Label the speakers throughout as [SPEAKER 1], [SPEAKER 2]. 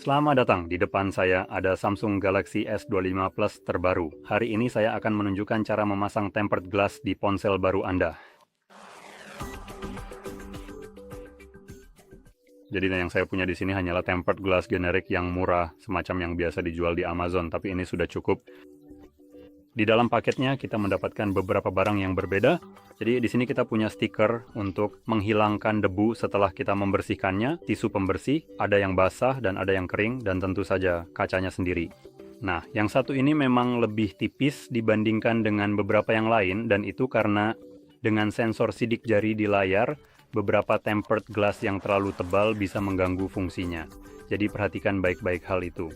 [SPEAKER 1] Selamat datang, di depan saya ada Samsung Galaxy S25 Plus terbaru. Hari ini saya akan menunjukkan cara memasang tempered glass di ponsel baru Anda. Jadi yang saya punya di sini hanyalah tempered glass generik yang murah, semacam yang biasa dijual di Amazon, tapi ini sudah cukup. Di dalam paketnya kita mendapatkan beberapa barang yang berbeda. Jadi di sini kita punya stiker untuk menghilangkan debu setelah kita membersihkannya, tisu pembersih, ada yang basah dan ada yang kering, dan tentu saja kacanya sendiri. Nah, yang satu ini memang lebih tipis dibandingkan dengan beberapa yang lain, dan itu karena dengan sensor sidik jari di layar, beberapa tempered glass yang terlalu tebal bisa mengganggu fungsinya. Jadi perhatikan baik-baik hal itu.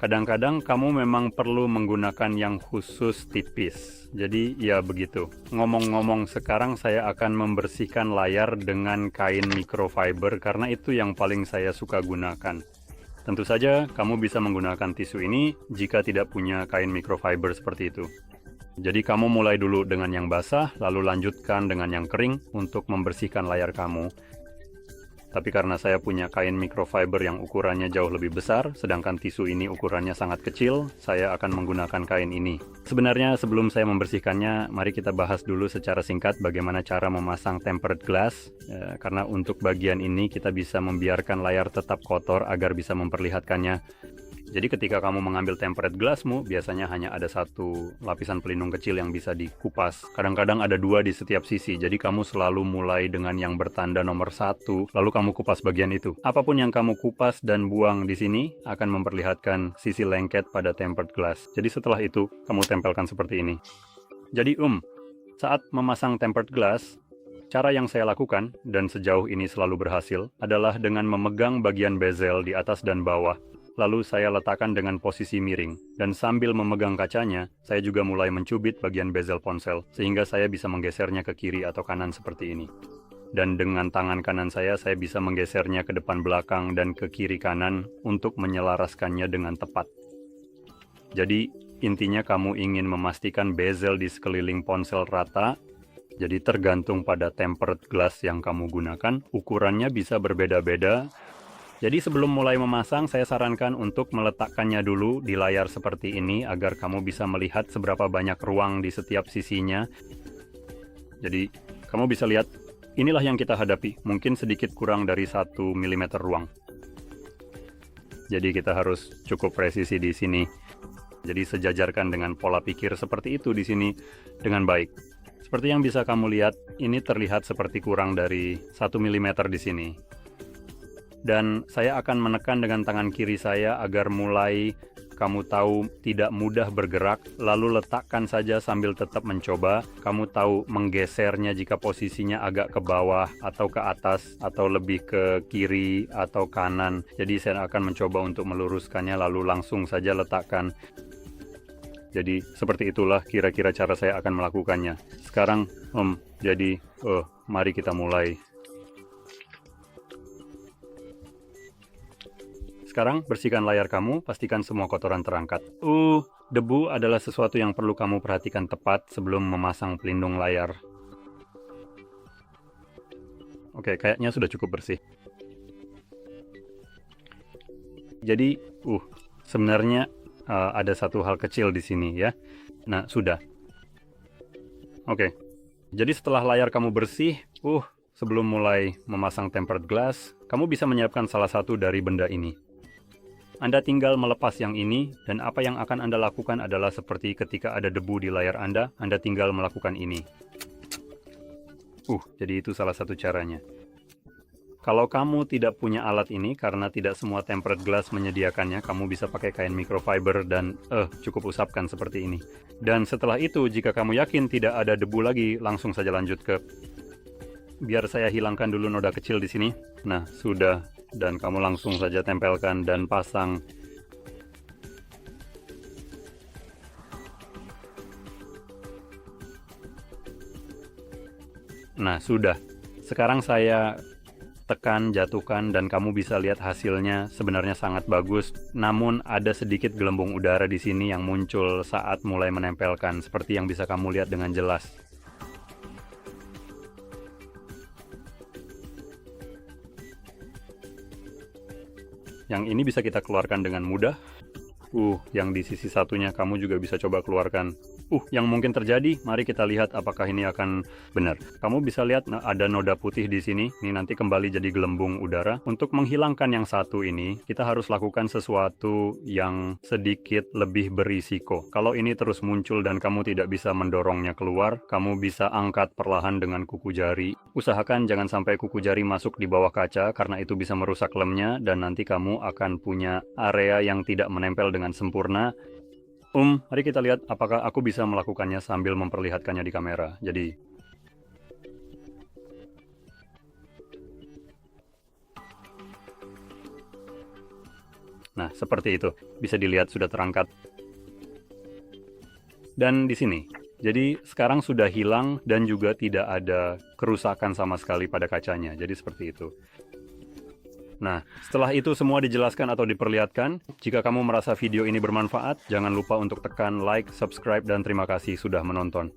[SPEAKER 1] Kadang-kadang kamu memang perlu menggunakan yang khusus tipis. Jadi ya begitu. Ngomong-ngomong, sekarang saya akan membersihkan layar dengan kain microfiber karena itu yang paling saya suka gunakan. Tentu saja kamu bisa menggunakan tisu ini jika tidak punya kain microfiber seperti itu. Jadi kamu mulai dulu dengan yang basah, lalu lanjutkan dengan yang kering untuk membersihkan layar kamu. Tapi karena saya punya kain microfiber yang ukurannya jauh lebih besar, sedangkan tisu ini ukurannya sangat kecil, saya akan menggunakan kain ini. Sebenarnya sebelum saya membersihkannya, mari kita bahas dulu secara singkat bagaimana cara memasang tempered glass. Karena untuk bagian ini kita bisa membiarkan layar tetap kotor agar bisa memperlihatkannya. Jadi ketika kamu mengambil tempered glassmu, biasanya hanya ada satu lapisan pelindung kecil yang bisa dikupas. Kadang-kadang ada dua di setiap sisi, jadi kamu selalu mulai dengan yang bertanda nomor 1, lalu kamu kupas bagian itu. Apapun yang kamu kupas dan buang di sini akan memperlihatkan sisi lengket pada tempered glass. Jadi setelah itu, kamu tempelkan seperti ini. Jadi saat memasang tempered glass, cara yang saya lakukan, dan sejauh ini selalu berhasil, adalah dengan memegang bagian bezel di atas dan bawah. Lalu saya letakkan dengan posisi miring, dan sambil memegang kacanya, saya juga mulai mencubit bagian bezel ponsel, sehingga saya bisa menggesernya ke kiri atau kanan seperti ini. Dan dengan tangan kanan saya bisa menggesernya ke depan belakang dan ke kiri kanan untuk menyelaraskannya dengan tepat. Jadi, intinya kamu ingin memastikan bezel di sekeliling ponsel rata, jadi tergantung pada tempered glass yang kamu gunakan, ukurannya bisa berbeda-beda. Jadi sebelum mulai memasang, saya sarankan untuk meletakkannya dulu di layar seperti ini agar kamu bisa melihat seberapa banyak ruang di setiap sisinya. Jadi kamu bisa lihat, inilah yang kita hadapi, mungkin sedikit kurang dari 1 mm ruang. Jadi kita harus cukup presisi di sini. Jadi sejajarkan dengan pola pikir seperti itu di sini dengan baik. Seperti yang bisa kamu lihat, ini terlihat seperti kurang dari 1 mm di sini. Dan saya akan menekan dengan tangan kiri saya agar mulai kamu tahu tidak mudah bergerak, lalu letakkan saja sambil tetap mencoba. Kamu tahu menggesernya jika posisinya agak ke bawah atau ke atas atau lebih ke kiri atau kanan. Jadi saya akan mencoba untuk meluruskannya lalu langsung saja letakkan. Jadi seperti itulah kira-kira cara saya akan melakukannya. Sekarang mari kita mulai. Sekarang bersihkan layar kamu, pastikan semua kotoran terangkat. Debu adalah sesuatu yang perlu kamu perhatikan tepat sebelum memasang pelindung layar. Oke, kayaknya sudah cukup bersih. Jadi, sebenarnya ada satu hal kecil di sini ya. Nah, sudah. Oke, jadi setelah layar kamu bersih, sebelum mulai memasang tempered glass, kamu bisa menyiapkan salah satu dari benda ini. Anda tinggal melepas yang ini, dan apa yang akan Anda lakukan adalah seperti ketika ada debu di layar Anda tinggal melakukan ini. Jadi itu salah satu caranya. Kalau kamu tidak punya alat ini, karena tidak semua tempered glass menyediakannya, kamu bisa pakai kain microfiber dan cukup usapkan seperti ini. Dan setelah itu, jika kamu yakin tidak ada debu lagi, langsung saja lanjut ke... Biar saya hilangkan dulu noda kecil di sini. Nah, sudah. Dan kamu langsung saja tempelkan dan pasang. Nah, sudah. Sekarang saya tekan, jatuhkan, dan kamu bisa lihat hasilnya sebenarnya sangat bagus. Namun ada sedikit gelembung udara di sini yang muncul saat mulai menempelkan, seperti yang bisa kamu lihat dengan jelas. Yang ini bisa kita keluarkan dengan mudah. Yang di sisi satunya kamu juga bisa coba keluarkan. Yang mungkin terjadi, mari kita lihat apakah ini akan benar. Kamu bisa lihat ada noda putih di sini. Ini nanti kembali jadi gelembung udara. Untuk menghilangkan yang satu ini, kita harus lakukan sesuatu yang sedikit lebih berisiko. Kalau ini terus muncul dan kamu tidak bisa mendorongnya keluar, kamu bisa angkat perlahan dengan kuku jari. Usahakan jangan sampai kuku jari masuk di bawah kaca, karena itu bisa merusak lemnya, dan nanti kamu akan punya area yang tidak menempel dengan sempurna. Mari kita lihat apakah aku bisa melakukannya sambil memperlihatkannya di kamera. Jadi, nah seperti itu. Bisa dilihat sudah terangkat. Dan di sini. Jadi sekarang sudah hilang dan juga tidak ada kerusakan sama sekali pada kacanya. Jadi seperti itu. Nah, setelah itu semua dijelaskan atau diperlihatkan, jika kamu merasa video ini bermanfaat, jangan lupa untuk tekan like, subscribe, dan terima kasih sudah menonton.